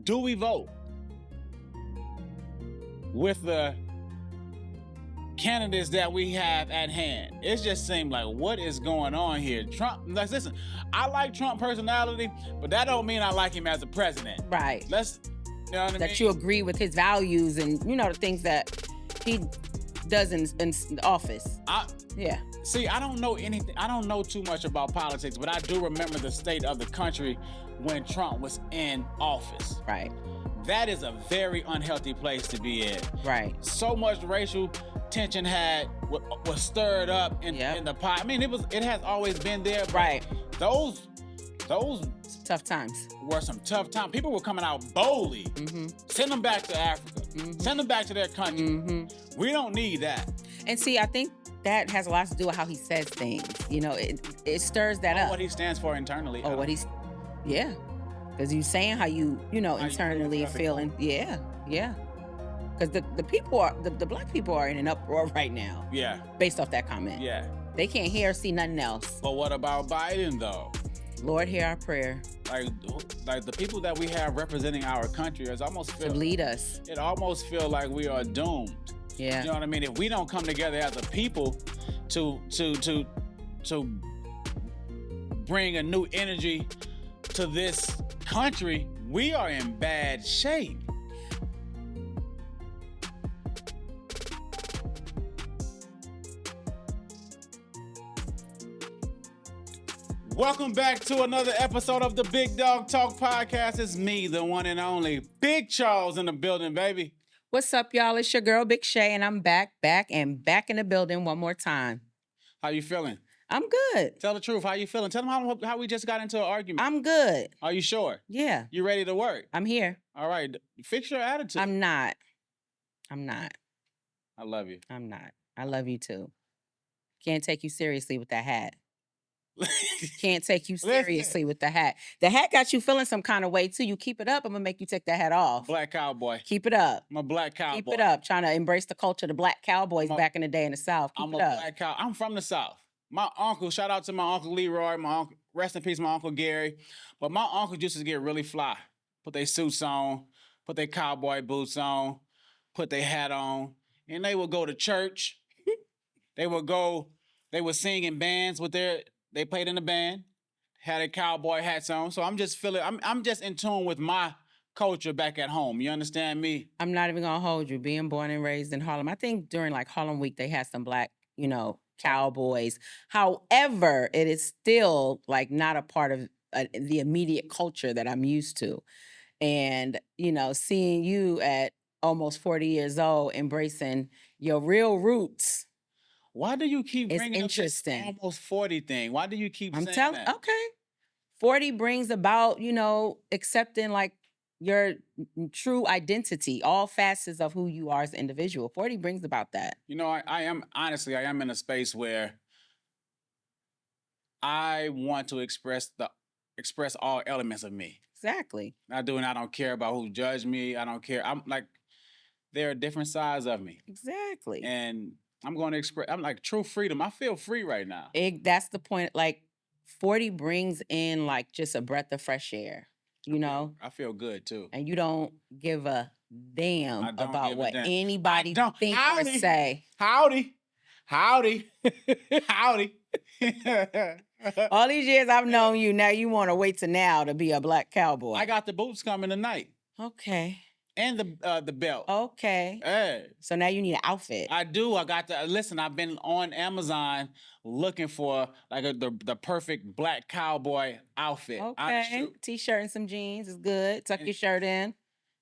do we vote with the candidates that we have at hand? It just seemed like, what is going on here? Trump, listen, I like Trump personality, but that don't mean I like him as a president. Right. You know what I mean? That you agree with his values and, the things that he does in office. Yeah. See, I don't know anything. I don't know too much about politics, but I do remember the state of the country when Trump was in office. Right. That is a very unhealthy place to be in. Right. So much racial tension was stirred up in the pot. I mean, it has always been there. But right. Those tough times were some tough times. People were coming out boldly. Mm-hmm. Send them back to Africa. Mm-hmm. Send them back to their country. Mm-hmm. We don't need that. And see, I think that has a lot to do with how he says things. It stirs that up. What he stands for internally. Yeah. Because you're saying how you internally feeling. Yeah. Because the people the black people are in an uproar right now. Yeah. Based off that comment. Yeah. They can't hear or see nothing else. But what about Biden though? Lord, hear our prayer. Like the people that we have representing our country is almost feel to lead us. It almost feel like we are doomed. Yeah. You know what I mean? If we don't come together as a people to bring a new energy to this country, we are in bad shape. Welcome back to another episode of the Big Dog Talk Podcast. It's me, the one and only Big Charles in the building, baby. What's up, y'all? It's your girl, Big Shay, and I'm back in the building one more time. How you feeling? I'm good. Tell the truth. How you feeling? Tell them how we just got into an argument. I'm good. Are you sure? Yeah. You ready to work? I'm here. All right. Fix your attitude. I'm not. I love you. I'm not. I love you too. Can't take you seriously with that hat. Can't take you seriously with the hat. The hat got you feeling some kind of way too. You keep it up, I'm gonna make you take that hat off. Black cowboy. Keep it up. I'm a black cowboy. Keep it up. Trying to embrace the culture of the black cowboys back in the day in the South. Keep it up. Black cow. I'm from the South. My uncle, shout out to my Uncle Leroy, my uncle, rest in peace, my Uncle Gary. But my uncle used to get really fly. Put their suits on, put their cowboy boots on, put their hat on, and they would go to church. They would sing in bands they played in a band, had their cowboy hats on. So I'm just in tune with my culture back at home. You understand me? I'm not even gonna hold you. Being born and raised in Harlem, I think during like Harlem Week, they had some black, cowboys. However, it is still like not a part of the immediate culture that I'm used to. And, seeing you at almost 40 years old, embracing your real roots. Why do you keep bringing up this almost 40 thing? Why do you keep saying that? Okay. 40 brings about, accepting like your true identity, all facets of who you are as an individual. 40 brings about that. I am in a space where I want to express all elements of me. Exactly. I don't care about who judged me. I don't care. I'm like, there are different sides of me. Exactly. And I'm going to express, I'm like true freedom. I feel free right now. That's the point. Like 40 brings in like just a breath of fresh air, I feel good too. And you don't give a damn about what anybody think or say. Howdy. All these years I've known you, now you want to wait till now to be a black cowboy. I got the boots coming tonight. Okay. And the belt. Okay. Hey. So now you need an outfit. I do. Listen, I've been on Amazon looking for like the perfect black cowboy outfit. Okay. T-shirt and some jeans is good. Tuck your shirt in.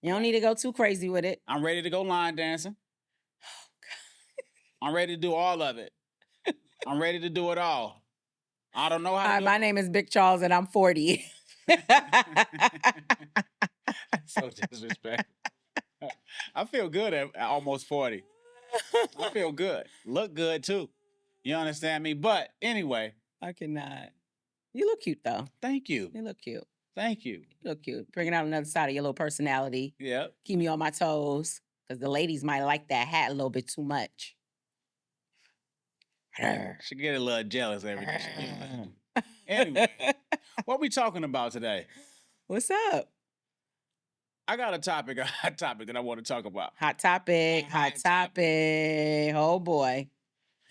You don't need to go too crazy with it. I'm ready to go line dancing. Oh, God. I'm ready to do all of it. I'm ready to do it all. I don't know how to do it. My name is Big Charles and I'm 40. So disrespectful. I feel good at almost 40. I feel good. Look good too. You understand me? But anyway. I cannot. You look cute though. Thank you. You look cute. Thank you. You look cute. Bringing out another side of your little personality. Yep. Keep me on my toes. Because the ladies might like that hat a little bit too much. She get a little jealous every day. Anyway, what we talking about today? What's up? I got a hot topic that I want to talk about. Hot topic. Hot topic. Oh boy.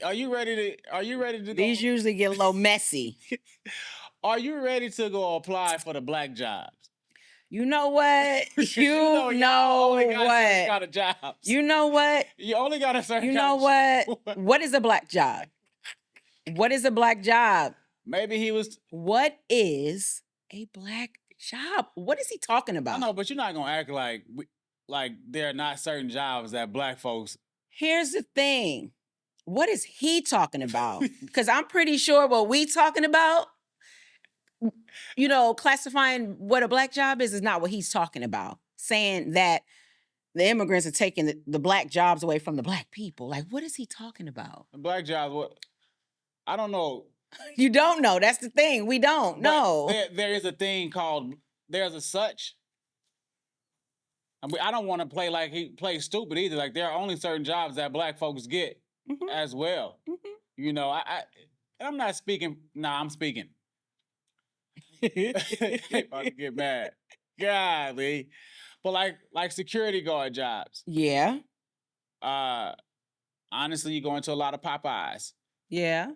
Are you ready to These go? usually get a little messy. Are you ready to go apply for the black jobs? You know what? You y'all know only got a certain what? kind of jobs. You know what? You only got a certain You kind know of what? What is a black job? What is a black job? Maybe he was. What is a black job? What is he talking I about? know, but you're not gonna act like there are not certain jobs that black folks. Here's the thing. What is he talking about? Because I'm pretty sure what we talking about, you know, classifying what a black job is not what he's talking about. Saying that the immigrants are taking the black jobs away from the black people. Like, what is he talking about? Black jobs, what? I don't know. You don't know. That's the thing. We don't know. There is a thing called, there's a such. I mean, I don't want to play like he plays stupid either. Like, there are only certain jobs that black folks get as well. You know, I'm not speaking. Nah, I'm speaking. About to get mad. Golly. But like security guard jobs. Yeah. Honestly, you go into a lot of Popeyes. Yeah.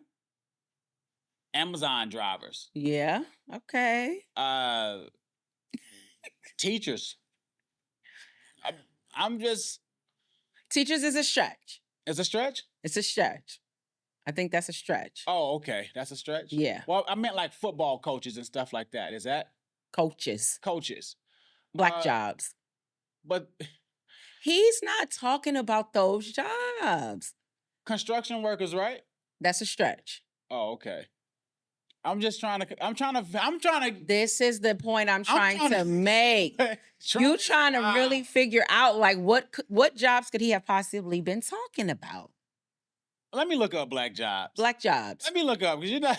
Amazon drivers. Yeah. Okay. Teachers. I'm just. Teachers is a stretch. It's a stretch? It's a stretch. I think that's a stretch. Oh, okay. That's a stretch? Yeah. Well, I meant like football coaches and stuff like that. Is that? Coaches. Coaches. Black jobs. But he's not talking about those jobs. Construction workers, right? That's a stretch. Oh, okay. I'm trying to. This is the point I'm trying to make. You trying to really figure out like what jobs could he have possibly been talking about? Let me look up black jobs. Black jobs. Let me look up because you're not.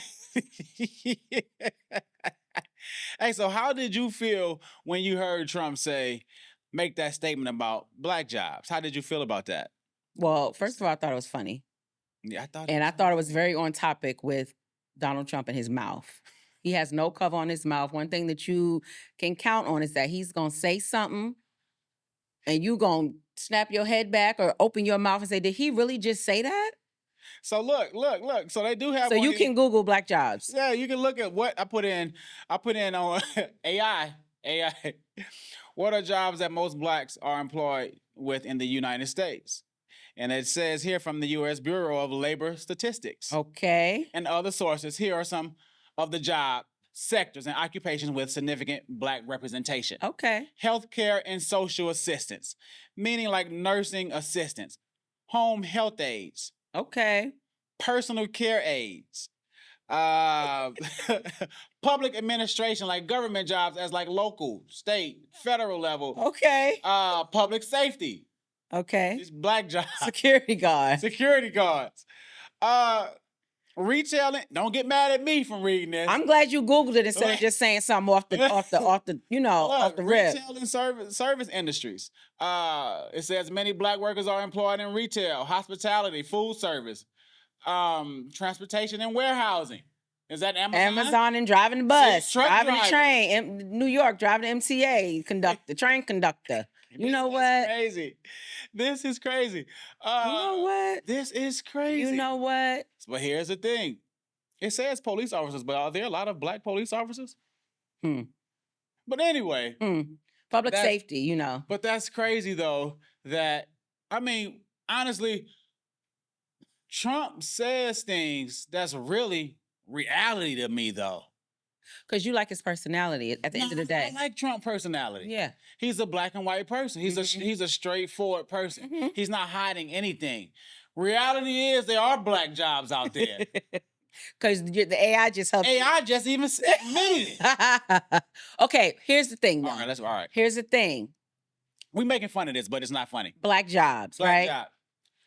Hey, so how did you feel when you heard Trump make that statement about black jobs? How did you feel about that? Well, first of all, I thought it was funny. Yeah, I thought it was very on topic with Donald Trump and his mouth. He has no cover on his mouth. One thing that you can count on is that he's going to say something and you going to snap your head back or open your mouth and say, did he really just say that? So look. So they do have. So you can Google black jobs. Yeah, you can look at what I put in on AI. What are jobs that most blacks are employed with in the United States? And it says here from the U.S. Bureau of Labor Statistics. Okay. And other sources. Here are some of the job sectors and occupations with significant black representation. Okay. Healthcare and social assistance, meaning like nursing assistants, home health aides. Okay. Personal care aides. Public administration, like government jobs as like local, state, federal level. Okay. Public safety. Okay. These black jobs. Security guards. Security guards. Retailing. Don't get mad at me from reading this. I'm glad you Googled it instead of just saying something off the rip. Retail and service industries. It says many black workers are employed in retail, hospitality, food service, transportation and warehousing. Is that Amazon? Amazon and driving the bus, driving the driver. train. New York, driving the MTA conductor, train conductor. You know what? Crazy. This is crazy. You know what? This is crazy. You know what? But here's the thing. It says police officers, but are there a lot of black police officers? But anyway. Public safety, you know. But that's crazy, though, that, I mean, honestly, Trump says things that's really reality to me, though. Because you like his personality at the end of the day. I like Trump personality. Yeah. He's a black and white person. He's a straightforward person. He's not hiding anything. Reality is there are black jobs out there. Because the AI just helped. AI just even admitted it. Okay, here's the thing. All right. Here's the thing. We making fun of this, but it's not funny. Black jobs, Black right? job.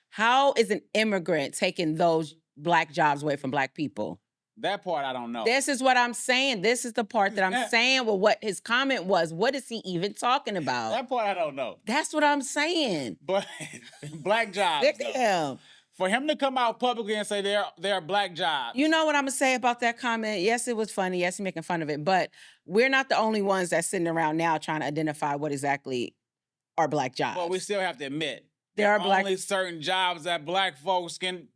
How is an immigrant taking those black jobs away from black people? That part I don't know. This is what I'm saying. This is the part that I'm saying. Well, what his comment was. What is he even talking about? That part I don't know. That's what I'm saying. But black jobs. Look at him. For him to come out publicly and say there are black jobs. You know what I'm gonna say about that comment? Yes, it was funny. Yes, you're making fun of it, but we're not the only ones that's sitting around now trying to identify what exactly are black jobs. Well, we still have to admit there are only certain jobs that black folks can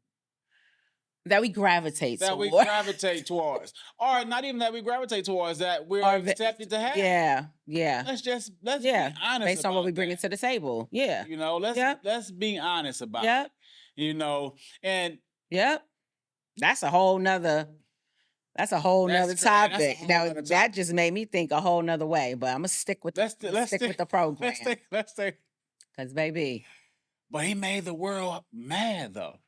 that we gravitate towards. Or not even that we gravitate towards, that we're accepted to have. Yeah. Let's be honest based on what we bring to the table. Yeah. You know, let's be honest about it. You know, and that's a whole nother topic. That just made me think a whole nother way. But I'm gonna stick with the program. Let's stay. Cause baby. But he made the world mad though.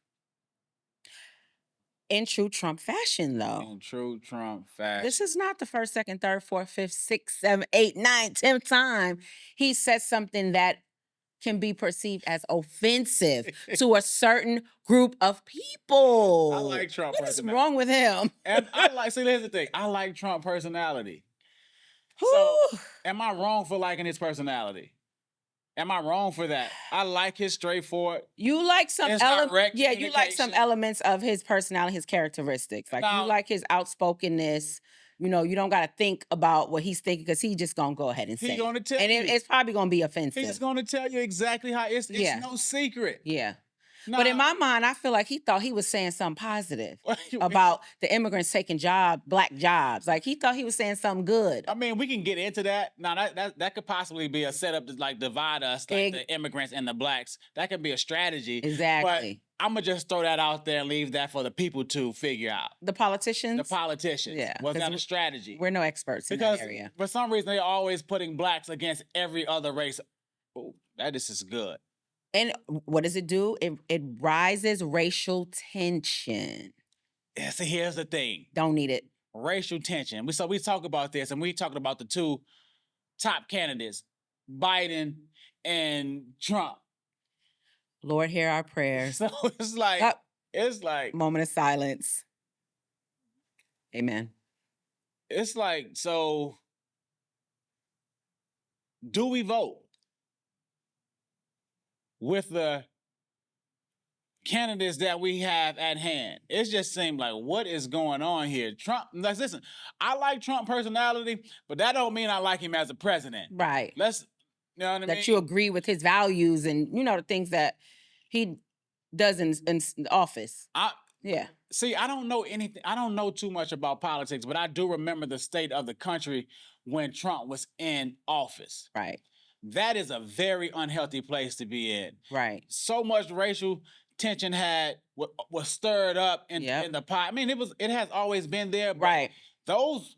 In true Trump fashion, though. In true Trump fashion. This is not the first, second, third, fourth, fifth, sixth, seventh, eighth, ninth, 10th time he said something that can be perceived as offensive to a certain group of people. I like Trump personality. What is wrong with him? And here's the thing. I like Trump personality. So, am I wrong for liking his personality? Am I wrong for that? I like his straightforward. You like some elements. Yeah, you like some elements of his personality, his characteristics. Like you like his outspokenness. You know, you don't got to think about what he's thinking because he's just gonna go ahead and say. He's gonna tell you, and it's probably gonna be offensive. He's gonna tell you exactly how it's no secret. Yeah. But in my mind, I feel like he thought he was saying something positive about the immigrants taking black jobs. Like he thought he was saying something good. I mean, we can get into that. Now that could possibly be a setup to like divide us, like the immigrants and the blacks. That could be a strategy. Exactly. But I'm gonna just throw that out there and leave that for the people to figure out. The politicians? The politicians. Yeah. Was that a strategy? We're no experts in that area. For some reason, they're always putting blacks against every other race. Oh, that is good. And what does it do? It rises racial tension. Yeah, so here's the thing. Don't need it. Racial tension. We talk about this, and we talking about the two top candidates, Biden and Trump. Lord, hear our prayers. So it's like moment of silence. Amen. It's like, so do we vote with the candidates that we have at hand? It just seemed like, what is going on here? Trump, listen, I like Trump personality, but that don't mean I like him as a president. Right. You know what I mean? That you agree with his values and, you know, the things that he does in office. Yeah. See, I don't know anything. I don't know too much about politics, but I do remember the state of the country when Trump was in office. Right. That is a very unhealthy place to be in. Right. So much racial tension was stirred up in the pot. I mean, it has always been there. But right. Those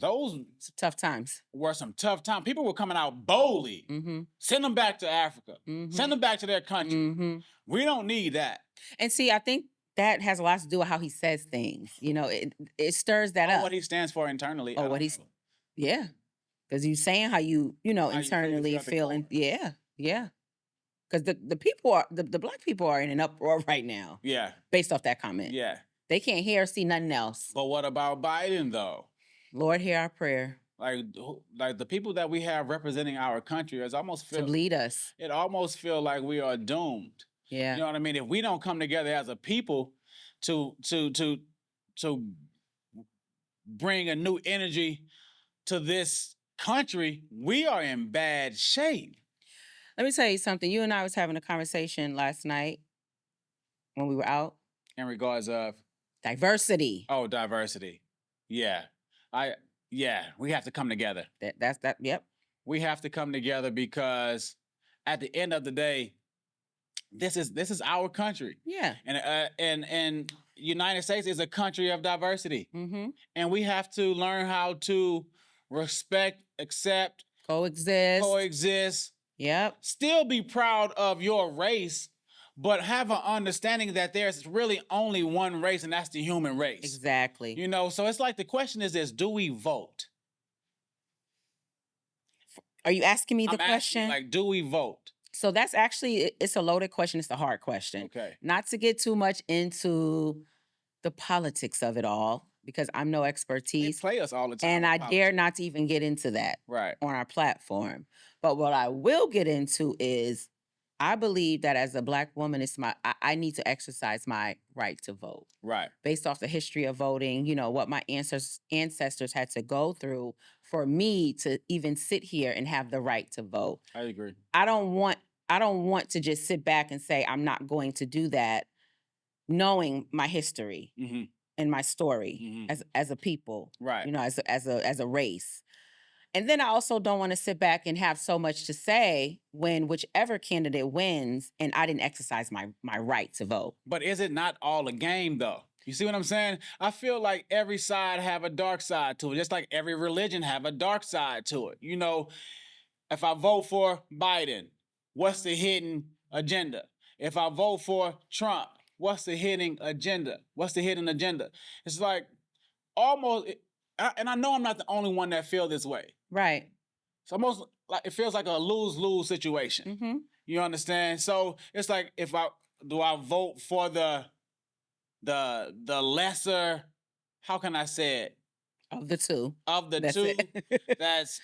some tough times. Were some tough times. People were coming out boldly. Mm-hmm. Send them back to Africa. Mm-hmm. Send them back to their country. Mm-hmm. We don't need that. And see, I think that has a lot to do with how he says things. You know, it stirs that up. What he stands for internally. Yeah. Because you're saying how you internally feeling. Yeah. Because the people the black people are in an uproar right now. Yeah. Based off that comment. Yeah. They can't hear or see nothing else. But what about Biden though? Lord, hear our prayer. Like the people that we have representing our country to lead us. It almost feels like we are doomed. Yeah. You know what I mean? If we don't come together as a people to bring a new energy to this country, we are in bad shape. Let me tell you something. You and I was having a conversation last night when we were out. In regards of? Diversity. Oh, diversity. Yeah. We have to come together. Yep. We have to come together because at the end of the day, this is our country. Yeah. And United States is a country of diversity. Mm-hmm. And we have to learn how to respect, accept, coexist. Yep. Still be proud of your race, but have an understanding that there's really only one race, and that's the human race. Exactly. You know, so it's like the question is this: do we vote? Are you asking me the question? Like, do we vote? So that's actually, it's a loaded question. It's a hard question. Okay. Not to get too much into the politics of it all, because I'm no expertise. They play us all the time. And I dare not to even get into that on our platform. But what I will get into is, I believe that as a Black woman, I need to exercise my right to vote. Right. Based off the history of voting, what my ancestors had to go through for me to even sit here and have the right to vote. I agree. I don't want to just sit back and say I'm not going to do that, knowing my history and my story as a people, right? As a race. And then I also don't want to sit back and have so much to say when whichever candidate wins and I didn't exercise my right to vote. But is it not all a game, though? You see what I'm saying? I feel like every side have a dark side to it, just like every religion have a dark side to it. If I vote for Biden, what's the hidden agenda? If I vote for Trump, what's the hidden agenda? What's the hidden agenda? It's like almost, and I know I'm not the only one that feel this way. Right. It's almost like it feels like a lose-lose situation. You understand? So it's like do I vote for the lesser, how can I say it? Of the two. That's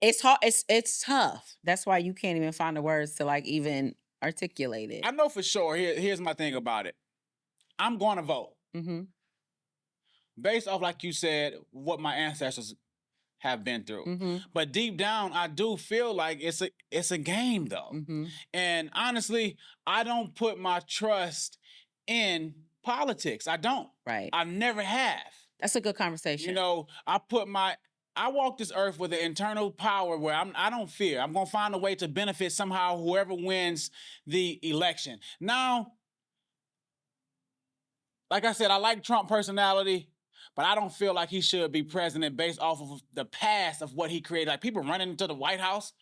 it's hard. It's tough. That's why you can't even find the words to even articulate it. I know for sure. Here's my thing about it. I'm going to vote. Based off, like you said, what my ancestors have been through. But deep down, I do feel like it's a game, though. And honestly, I don't put my trust in politics. I don't. Right. I never have. That's a good conversation. I walk this earth with an internal power where I don't fear. I'm going to find a way to benefit somehow whoever wins the election. Now, like I said, I like Trump personality, but I don't feel like he should be president based off of the past of what he created. Like people running into the White House.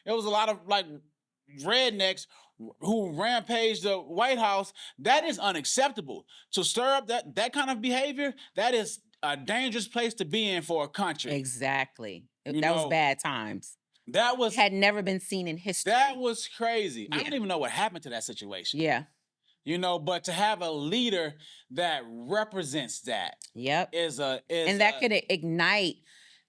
It was a lot of rednecks who rampaged the White House. That is unacceptable. To stir up that kind of behavior, that is a dangerous place to be in for a country. Exactly. That was bad times. That had never been seen in history. That was crazy. Yeah. I don't even know what happened to that situation. Yeah. But to have a leader that represents that. Yep. And that could ignite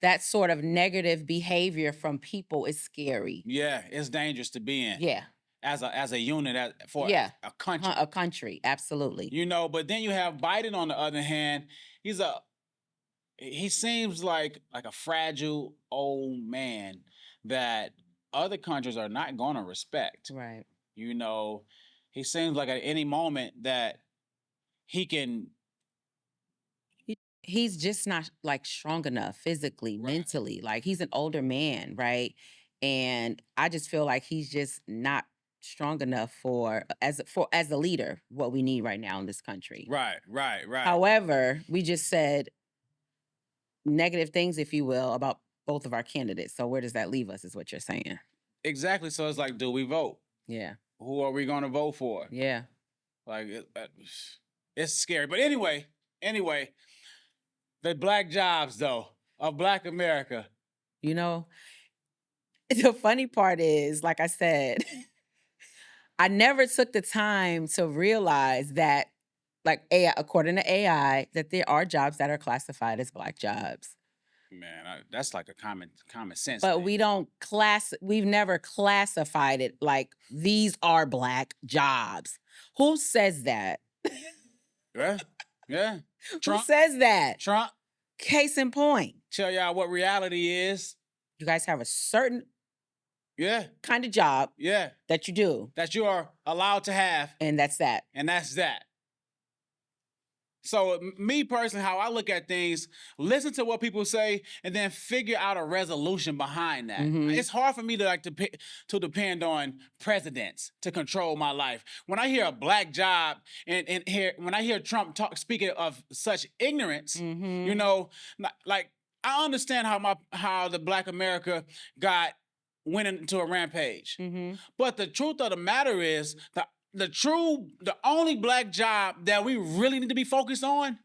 that sort of negative behavior from people is scary. Yeah, it's dangerous to be in. Yeah. As a unit for a country. A country, absolutely. But then you have Biden on the other hand. He seems like a fragile old man that other countries are not going to respect. Right. He seems like at any moment that he can. He's just not strong enough physically, right. Mentally. He's an older man, right? And I just feel like he's just not strong enough as a leader, what we need right now in this country. Right. However, we just said negative things, if you will, about both of our candidates. So where does that leave us is what you're saying. Exactly. So it's like, do we vote? Yeah. Who are we going to vote for? Yeah. It's scary. But anyway, the black jobs, though, of Black America. The funny part is, like I said, I never took the time to realize that, AI, according to AI, that there are jobs that are classified as Black jobs. Man, that's like a common sense. But thing. We've never classified it like these are Black jobs. Who says that? Yeah. Trump. Who says that? Trump. Case in point. Tell y'all what reality is. You guys have a certain kind of job that you do. That you are allowed to have. And that's that. So me personally, how I look at things, listen to what people say, and then figure out a resolution behind that. It's hard for me to depend on presidents to control my life. When I hear a Black job and when I hear Trump speaking of such ignorance, I understand how the Black America went into a rampage. But the truth of the matter is the only Black job that we really need to be focused on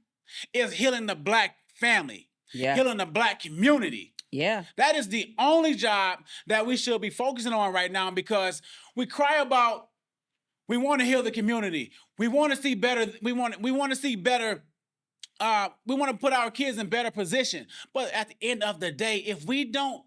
is healing the Black family, healing the Black community. Yeah. That is the only job that we should be focusing on right now, because we cry about, we want to heal the community. We want to see better. We want to see better we want to put our kids in better position. But at the end of the day, if we don't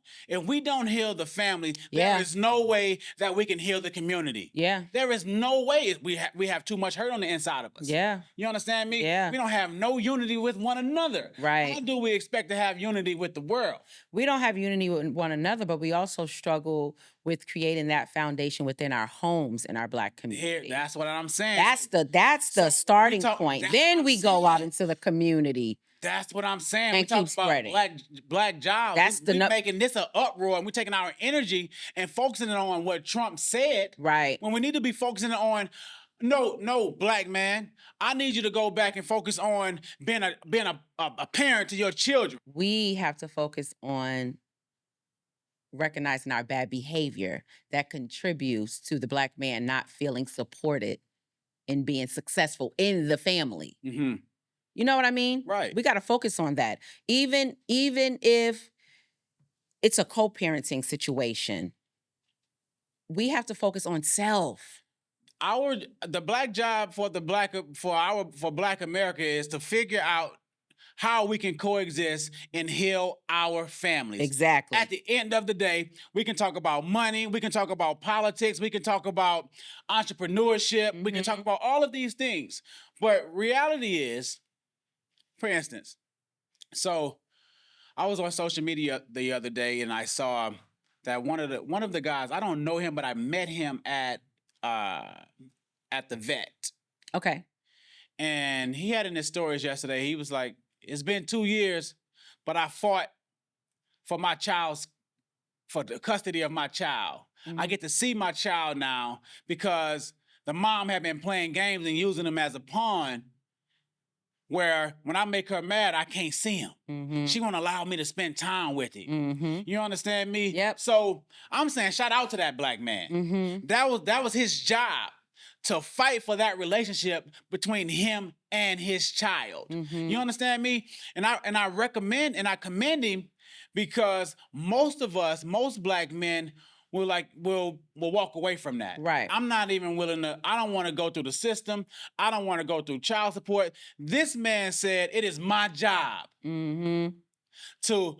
heal the family, Yeah. there is no way that we can heal the community. Yeah. There is no way we have too much hurt on the inside of us. Yeah. You understand me? Yeah. We don't have no unity with one another. Right. How do we expect to have unity with the world? We don't have unity with one another, but we also struggle with creating that foundation within our homes in our Black community. Here, that's what I'm saying. That's the starting point. that's Then what we I'm go out saying. into the community. That's what I'm saying. And We talk keep about spreading. black jobs. That's We're making this an uproar, and we're taking our energy and focusing it on what Trump said. Right. When we need to be focusing on, no, Black man, I need you to go back and focus on being a parent to your children. We have to focus on recognizing our bad behavior that contributes to the Black man not feeling supported in being successful in the family. Mm-hmm. You know what I mean? Right. We got to focus on that. Even if it's a co-parenting situation, we have to focus on self. The Black job for Black America is to figure out how we can coexist and heal our families. Exactly. At the end of the day, we can talk about money, we can talk about politics, we can talk about entrepreneurship, we can talk about all of these things. But reality is, for instance, so I was on social media the other day and I saw that one of the guys, I don't know him, but I met him at the vet. Okay. And he had in his stories yesterday, he was like, it's been 2 years, but I fought for the custody of my child. I get to see my child now because the mom had been playing games and using him as a pawn, where when I make her mad, I can't see him. She won't allow me to spend time with him. You understand me? Yep. So I'm saying shout out to that Black man. That was his job, to fight for that relationship between him and his child. You understand me? And I recommend and I commend him, because most Black men will walk away from that. Right. I'm not even willing to. I don't want to go through the system. I don't want to go through child support. This man said it is my job to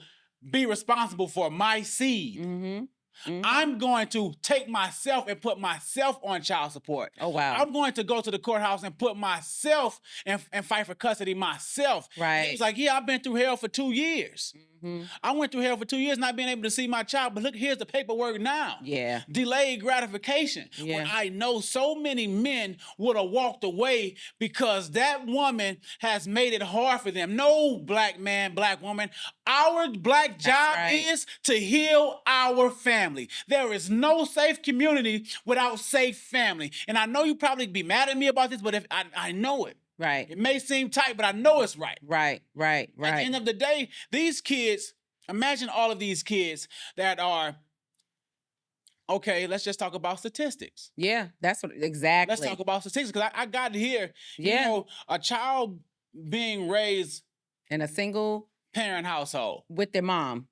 be responsible for my seed. I'm going to take myself and put myself on child support. Oh, wow. I'm going to go to the courthouse and put myself and fight for custody myself. Right. He was like, yeah, I've been through hell for 2 years. I went through hell for 2 years not being able to see my child, but look, here's the paperwork now. Yeah. Delayed gratification. Yeah. When I know so many men would have walked away because that woman has made it hard for them. No, Black man, Black woman, our Black job is to heal our family. There is no safe community without safe family. And I know you probably be mad at me about this, but if I know it. Right. It may seem tight, but I know it's right. Right. At the end of the day, these kids, imagine all of these kids that are, okay, let's just talk about statistics. Yeah, that's what exactly. Let's talk about statistics, because I got to hear, you know, a child being raised in a single parent household with their mom.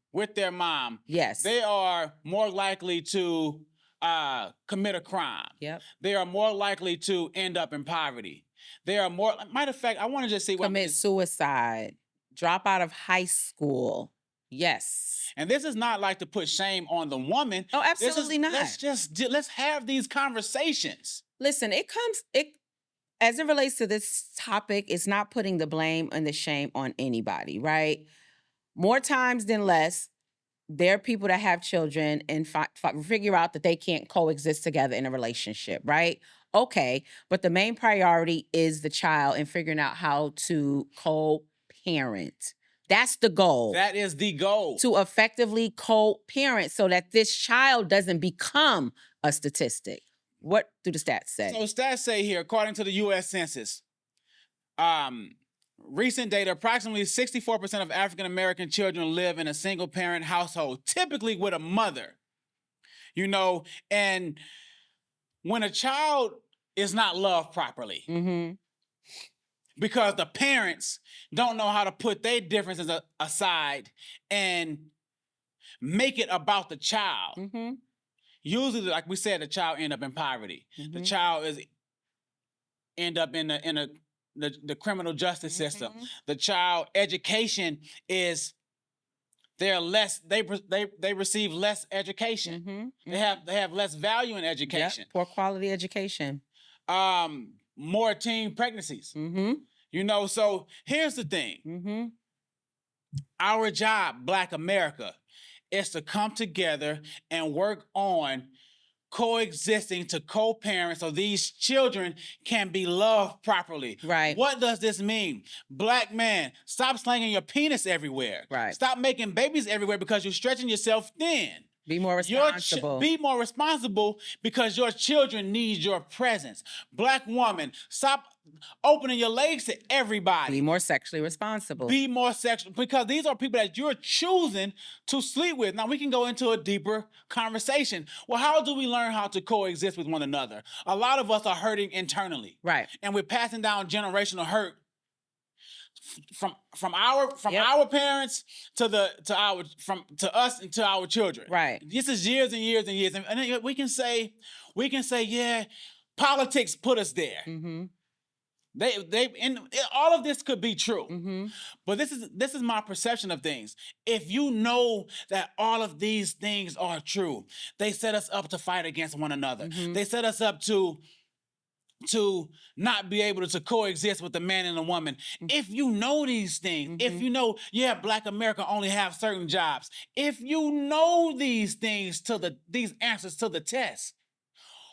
Yes. They are more likely to commit a crime. Yep. They are more likely to end up in poverty. They are more, matter of fact, I want to just see what commit suicide, drop out of high school. Yes. And this is not like to put shame on the woman. Oh, absolutely not. Let's have these conversations. Listen, as it relates to this topic, it's not putting the blame and the shame on anybody, right? More times than less, there are people that have children and figure out that they can't coexist together in a relationship, right? Okay, but the main priority is the child and figuring out how to co-parent. That's the goal. That is the goal. To effectively co-parent so that this child doesn't become a statistic. What do the stats say? So stats say here, according to the U.S. Census, recent data, approximately 64% of African-American children live in a single-parent household, typically with a mother. You know, and when a child is not loved properly, because the parents don't know how to put their differences aside and make it about the child. Usually, like we said, the child end up in poverty. The child end up in a the criminal justice system. Mhm. The child education is they receive less education. Mhm. They have less value in Yep. education. Poor quality education. More teen pregnancies. Mm-hmm. You know, so here's the thing. Mm-hmm. Our job, Black America, is to come together and work on coexisting to co-parent so these children can be loved properly. Right. What does this mean? Black man, stop slinging your penis everywhere. Right. Stop making babies everywhere because you're stretching yourself thin. Be more responsible. Be more responsible because your children need your presence. Black woman, stop opening your legs to everybody. Be more sexually responsible. Be more sexual, because these are people that you're choosing to sleep with. Now, we can go into a deeper conversation. Well, how do we learn how to coexist with one another? A lot of us are hurting internally. Right. And we're passing down generational hurt from our parents to us and to our children. Right. This is years and years and years. And then we can say, yeah, politics put us there. Mm-hmm. And all of this could be true. Mm-hmm. But this is my perception of things. If you know that all of these things are true, they set us up to fight against one another. Mm-hmm. They set us up to not be able to coexist with a man and a woman. Mm-hmm. If you know these things, mm-hmm. if you know, Black America only have certain jobs. If you know these things these answers to the test,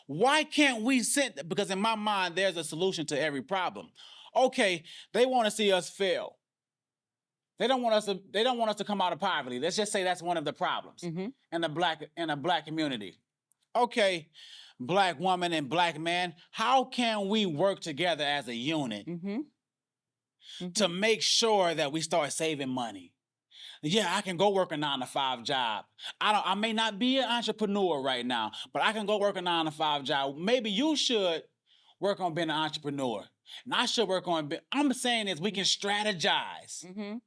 why can't we sit? Because in my mind, there's a solution to every problem. Okay, they want to see us fail. They don't want us to come out of poverty. Let's just say that's one of the problems mm-hmm. in the Black community. Okay, Black woman and Black man, how can we work together as a unit mm-hmm. Mm-hmm. to make sure that we start saving money? Yeah, I can go work a 9-to-5 job. I may not be an entrepreneur right now, but I can go work a 9-to-5 job. Maybe you should work on being an entrepreneur. And I should work on I'm saying is we can strategize mm-hmm.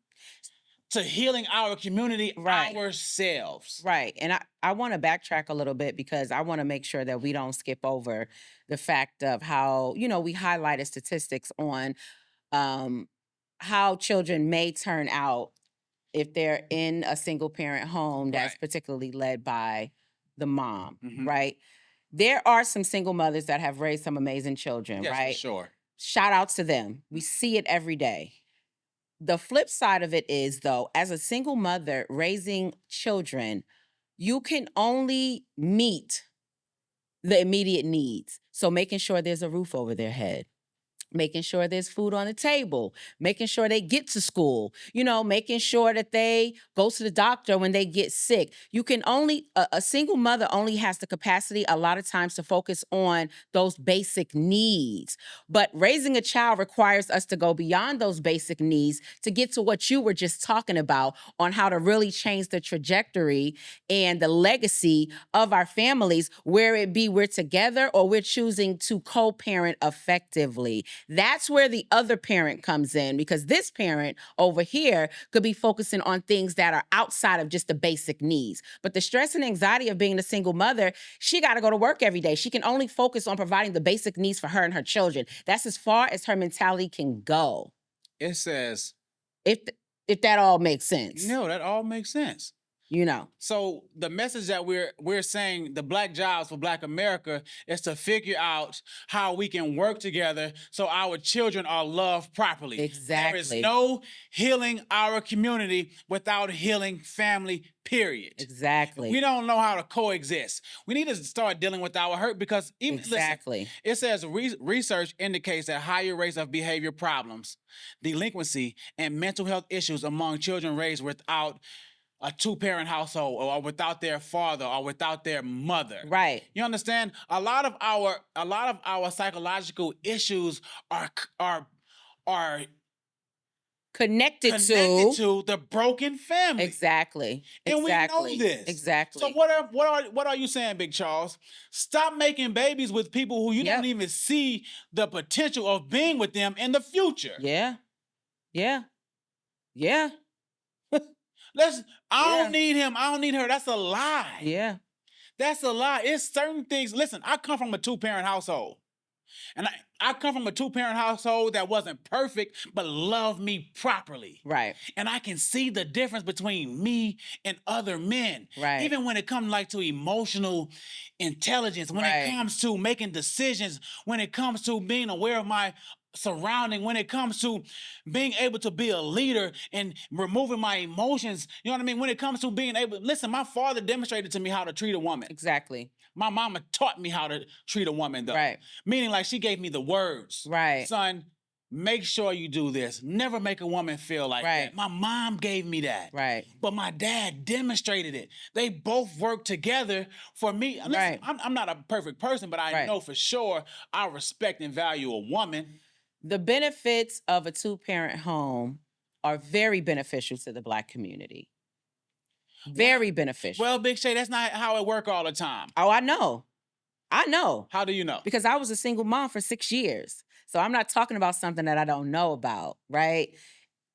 to healing our community, right. ourselves. Right. And I want to backtrack a little bit because I want to make sure that we don't skip over the fact of how, we highlighted statistics on how children may turn out if they're in a single parent home that's right. particularly led by the mom, mm-hmm. right? There are some single mothers that have raised some amazing children, yes, right? For sure. Shout out to them. We see it every day. The flip side of it is, though, as a single mother raising children, you can only meet the immediate needs. So making sure there's a roof over their head, making sure there's food on the table, making sure they get to school, making sure that they go to the doctor when they get sick. You can only, a single mother only has the capacity a lot of times to focus on those basic needs. But raising a child requires us to go beyond those basic needs to get to what you were just talking about on how to really change the trajectory and the legacy of our families, where it be we're together or we're choosing to co-parent effectively. That's where the other parent comes in, because this parent over here could be focusing on things that are outside of just the basic needs. But the stress and anxiety of being a single mother, she got to go to work every day. She can only focus on providing the basic needs for her and her children. That's as far as her mentality can go. It says, if that all makes sense. No, that all makes sense. So the message that we're saying, the Black jobs for Black America, is to figure out how we can work together so our children are loved properly. Exactly. There is no healing our community without healing family, period. Exactly. We don't know how to coexist. We need to start dealing with our hurt, because exactly. Listen, it says research indicates that higher rates of behavior problems, delinquency, and mental health issues among children raised without a two-parent household, or without their father, or without their mother. Right. You understand? A lot of our psychological issues are connected to the broken family. Exactly. And we know this. Exactly. So what are you saying, Big Charles? Stop making babies with people who you don't even see the potential of being with them in the future. Yeah. I don't need him. I don't need her. That's a lie. Yeah. That's a lie. It's certain things. Listen, I come from a two-parent household. And I come from a two-parent household that wasn't perfect, but loved me properly. Right. And I can see the difference between me and other men. Right. Even when it comes like to emotional intelligence, when Right. it comes to making decisions, when it comes to being aware of my surrounding, when it comes to being able to be a leader and removing my emotions, you know what I mean? When it comes to being able, listen, my father demonstrated to me how to treat a woman. Exactly. My mama taught me how to treat a woman, though. Right. Meaning, like, she gave me the words. Right. Son, make sure you do this. Never make a woman feel like Right. that. My mom gave me that. Right. But my dad demonstrated it. They both worked together for me. Listen, Right. I'm not a perfect person, but I Right. know for sure I respect and value a woman. The benefits of a two-parent home are very beneficial to the Black community. Very beneficial. Well, Big Shay, that's not how it work all the time. Oh, I know. I know. How do you know? Because I was a single mom for 6 years. So I'm not talking about something that I don't know about, right?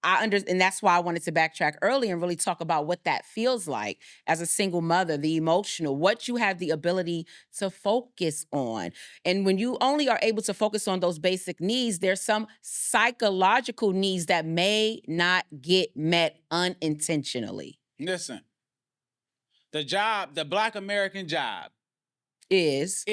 And that's why I wanted to backtrack early and really talk about what that feels like as a single mother, the emotional, what you have the ability to focus on. And when you only are able to focus on those basic needs, there's some psychological needs that may not get met unintentionally. Listen, the Black American job Is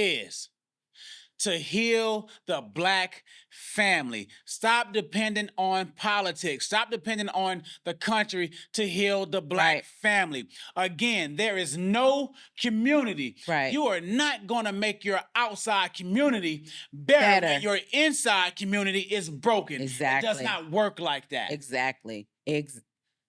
to heal the Black family. Stop depending on politics. Stop depending on the country to heal the Black Right. family. Again, there is no community. Right. You are not going to make your outside community better when your inside community is broken. Exactly. It does not work like that. Exactly.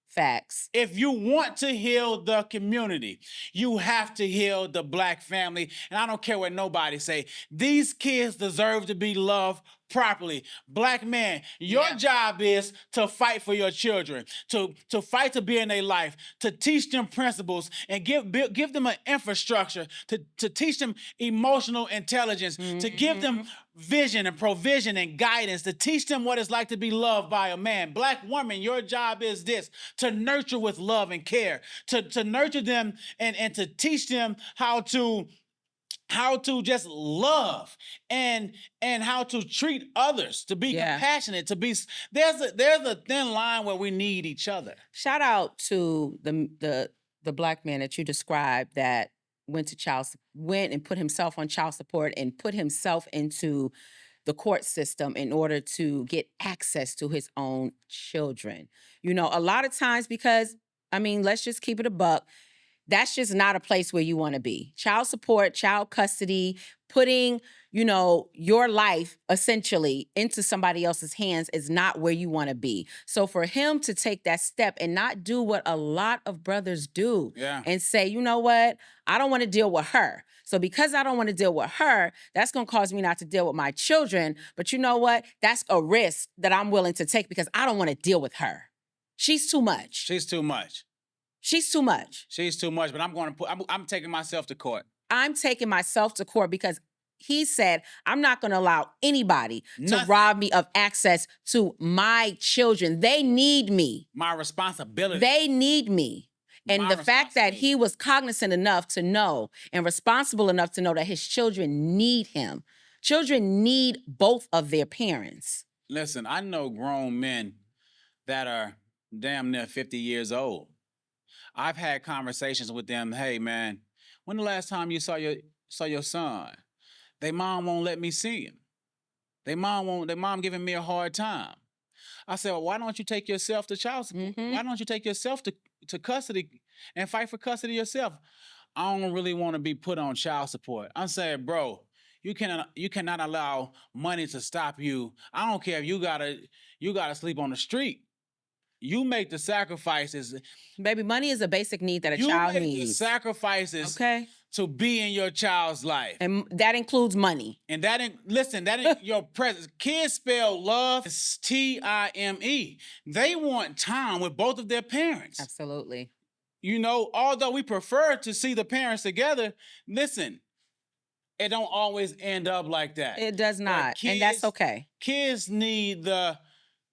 Facts. If you want to heal the community, you have to heal the Black family. And I don't care what nobody say. These kids deserve to be loved properly. Black man, your job is to fight for your children, to fight to be in their life, to teach them principles and give them an infrastructure, to teach them emotional intelligence, to give them vision and provision and guidance, to teach them what it's like to be loved by a man. Black woman, your job is this: to nurture with love and care, to nurture them and to teach them how to just love and how to treat others, to be compassionate, to be there's a thin line where we need each other. Shout out to the Black man that you described that went and put himself on child support and put himself into the court system in order to get access to his own children. You know, a lot of times, because, I mean, let's just keep it a buck, that's just not a place where you want to be. Child support, child custody, putting, you know, your life essentially into somebody else's hands is not where you want to be. So for him to take that step and not do what a lot of brothers do and say, you know what, I don't want to deal with her. So because I don't want to deal with her, that's going to cause me not to deal with my children. But you know what? That's a risk that I'm willing to take because I don't want to deal with her. She's too much. She's too much. She's too much. She's too much, but I'm taking myself to court. I'm taking myself to court because he said, I'm not going to allow anybody to rob me of access to my children. They need me. My responsibility. They need me. And the fact that he was cognizant enough to know and responsible enough to know that his children need him. Children need both of their parents. Listen, I know grown men that are damn near 50 years old. I've had conversations with them. Hey, man, when the last time you saw your son? They mom won't let me see him. They mom giving me a hard time. I said, well, why don't you take yourself to child support? Why don't you take yourself to custody and fight for custody yourself? I don't really want to be put on child support. I'm saying, bro, you cannot allow money to stop you. I don't care if you gotta sleep on the street. You make the sacrifices. Baby, money is a basic need that a child needs. You make the sacrifices to be in your child's life. And that includes money. And your presence. Kids spell love as T-I-M-E. They want time with both of their parents. Absolutely. You know, although we prefer to see the parents together, listen, it don't always end up like that. It does not, and that's okay. Kids need the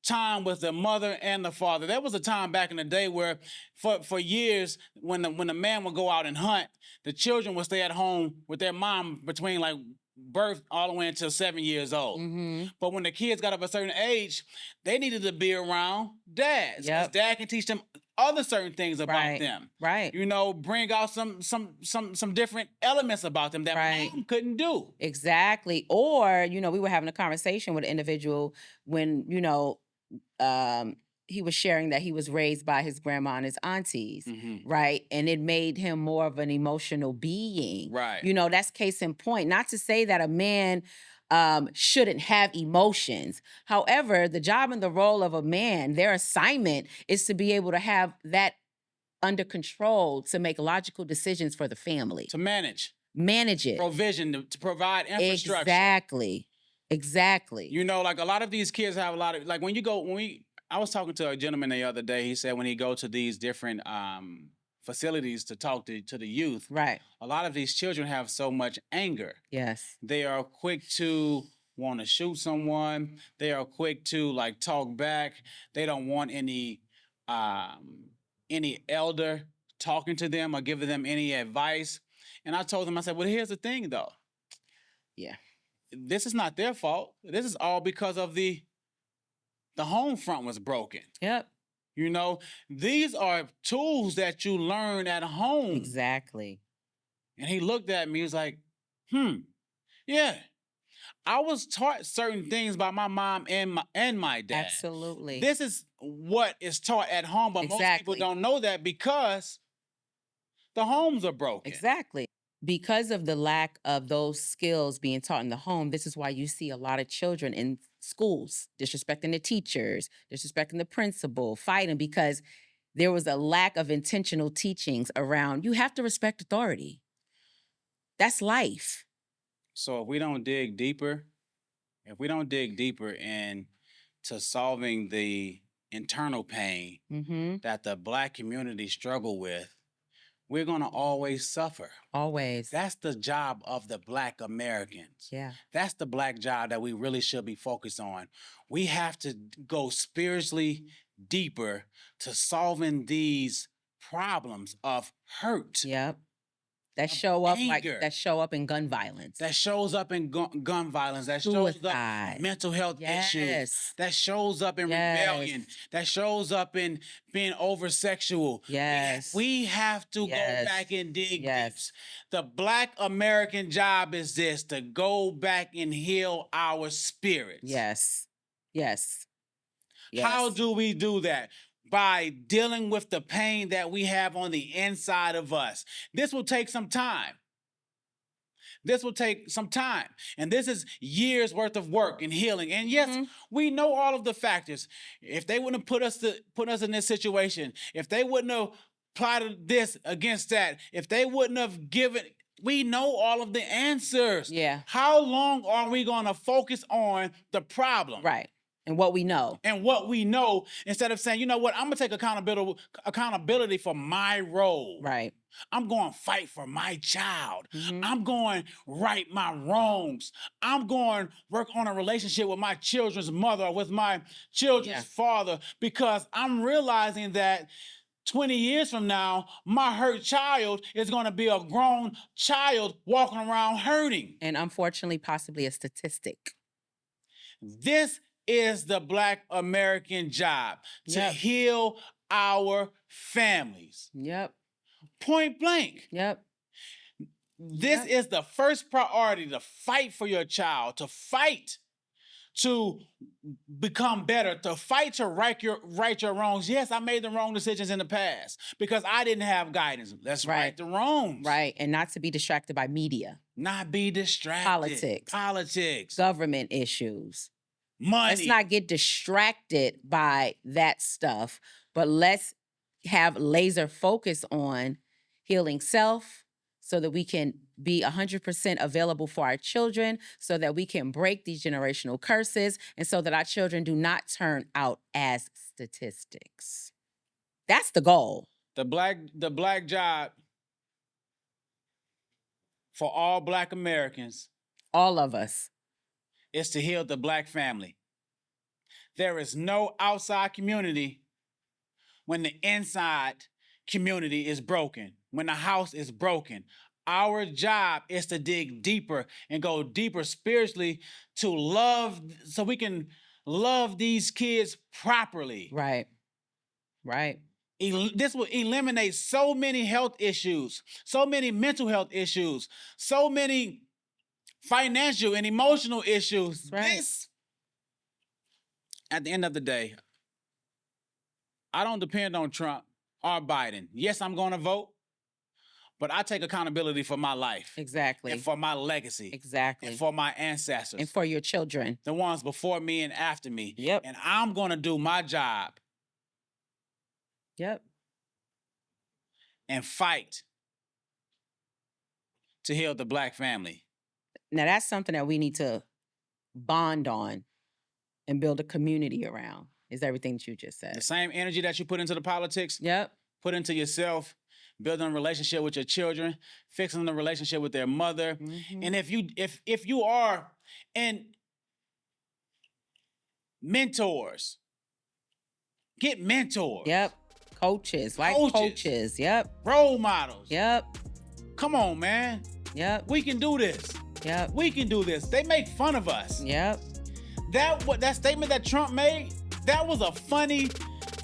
time with the mother and the father. There was a time back in the day where for years when the man would go out and hunt, the children would stay at home with their mom between like birth all the way until 7 years old. Mm-hmm. But when the kids got up a certain age, they needed to be around dads. Because Yep. dad can teach them other certain things about Right. them. Right. You know, bring out some different elements about them that Right. mom couldn't do. Exactly. Or, you know, we were having a conversation with an individual when, you know, he was sharing that he was raised by his grandma and his aunties, right? And it made him more of an emotional being. Right. You know, that's case in point. Not to say that a man shouldn't have emotions. However, the job and the role of a man, their assignment is to be able to have that under control to make logical decisions for the family. To manage it. provision, to provide infrastructure. Exactly. You know, like a lot of these kids have a lot of, like I was talking to a gentleman the other day. He said when he go to these different facilities to talk to the youth, right, a lot of these children have so much anger. Yes. They are quick to want to shoot someone. They are quick to like talk back. They don't want any elder talking to them or giving them any advice. And I told them, I said, well, here's the thing though. Yeah. This is not their fault. This is all because of the home front was broken. Yep. You know, these are tools that you learn at home. Exactly. And he looked at me, he was like, yeah. I was taught certain things by my mom and my dad. Absolutely. This is what is taught at home, but most people don't know that because the homes are broken. Exactly. Because of the lack of those skills being taught in the home, this is why you see a lot of children in schools disrespecting the teachers, disrespecting the principal, fighting because there was a lack of intentional teachings around you have to respect authority. That's life. So if we don't dig deeper into solving the internal pain that the Black community struggle with, we're going to always suffer. Always. That's the job of the Black Americans. Yeah. That's the Black job that we really should be focused on. We have to go spiritually deeper to solving these problems of hurt. Yep. That show up anger. that show up in gun violence. That shows up in gun violence. That Suicide. shows up in mental health Yes. issues. That shows up in rebellion. That shows up in being over-sexual. Yes. We have to go back and dig deep. The Black American job is this, to go back and heal our spirits. Yes. Yes. How do we do that? By dealing with the pain that we have on the inside of us. This will take some time. And this is years worth of work and healing. And yes, we know all of the factors. If they wouldn't have put us in this situation, if they wouldn't have plotted this against that, if they wouldn't have given, we know all of the answers. Yeah. How long are we going to focus on the problem? Right. And what we know. Instead of saying, you know what, I'm going to take accountability for my role. Right. I'm going to fight for my child. I'm going to right my wrongs. I'm going to work on a relationship with my children's mother or with my children's father, because I'm realizing that 20 years from now, my hurt child is going to be a grown child walking around hurting. And unfortunately, possibly a statistic. This is the Black American job, to heal our families. Yep. Point blank. Yep. This is the first priority, to fight for your child, to fight to become better, to fight to right your wrongs. Yes, I made the wrong decisions in the past because I didn't have guidance. Let's right the wrongs. Right, and not to be distracted by media. Not be distracted. Politics. Government issues. Money. Let's not get distracted by that stuff, but let's have laser focus on healing self so that we can be 100% available for our children, so that we can break these generational curses, and so that our children do not turn out as statistics. That's the goal. The black job for all Black Americans. All of us. Is to heal the Black family. There is no outside community when the inside community is broken, when the house is broken. Our job is to dig deeper and go deeper spiritually to love, so we can love these kids properly. Right. Right. This will eliminate so many health issues, so many mental health issues, so many financial and emotional issues. Right. This, at the end of the day, I don't depend on Trump or Biden. Yes, I'm going to vote, but I take accountability for my life. Exactly. And for my legacy. Exactly. And for my ancestors. And for your children. The ones before me and after me. Yep. And I'm going to do my job. Yep. And fight to heal the Black family. Now, that's something that we need to bond on and build a community around, is everything that you just said. The same energy that you put into the politics, Yep. put into yourself, building a relationship with your children, fixing the relationship with their mother. Mhm. And if you are, and mentors, get mentors. Yep. Coaches, life coaches. Yep. Role models. Yep. Come on, man. Yep. We can do this. Yep. We can do this. They make fun of us. Yep. That statement that Trump made, that was a funny,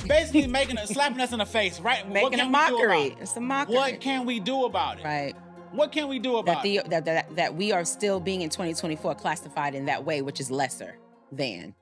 basically slapping us in the face, right? Making a mockery. It's a mockery. What can we do about it? Right. What can we do about it? That we are still being in 2024 classified in that way, which is lesser than.